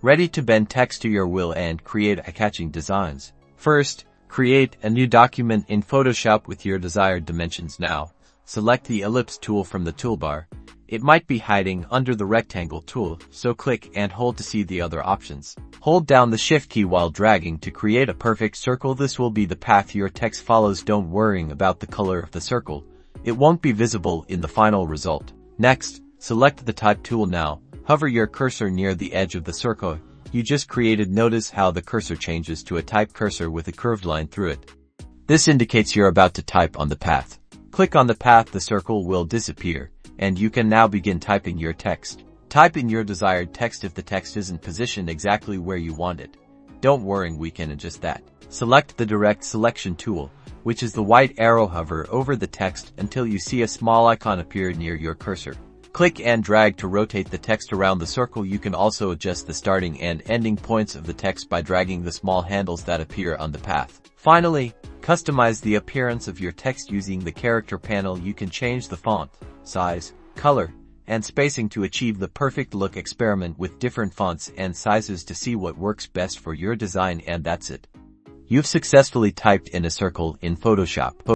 Ready to bend text to your will and create eye-catching designs. First, create a new document in Photoshop with your desired dimensions now. Select the Ellipse tool from the toolbar. It might be hiding under the rectangle tool, so click and hold to see the other options. Hold down the Shift key while dragging to create a perfect circle. This will be the path your text follows. Don't worry about the color of the circle. It won't be visible in the final result. Next, select the Type tool now. Hover your cursor near the edge of the circle you just created. Notice how the cursor changes to a type cursor with a curved line through it. This indicates you're about to type on the path. Click on the path, the circle will disappear, and you can now begin typing your text. Type in your desired text if the text isn't positioned exactly where you want it. Don't worry, we can adjust that. Select the Direct Selection tool, which is the white arrow. Hover over the text until you see a small icon appear near your cursor. Click and drag to rotate the text around the circle. You can also adjust the starting and ending points of the text by dragging the small handles that appear on the path. Finally, customize the appearance of your text using the character panel. You can change the font, size, color, and spacing to achieve the perfect look. Experiment with different fonts and sizes to see what works best for your design, and that's it. You've successfully typed in a circle in Photoshop.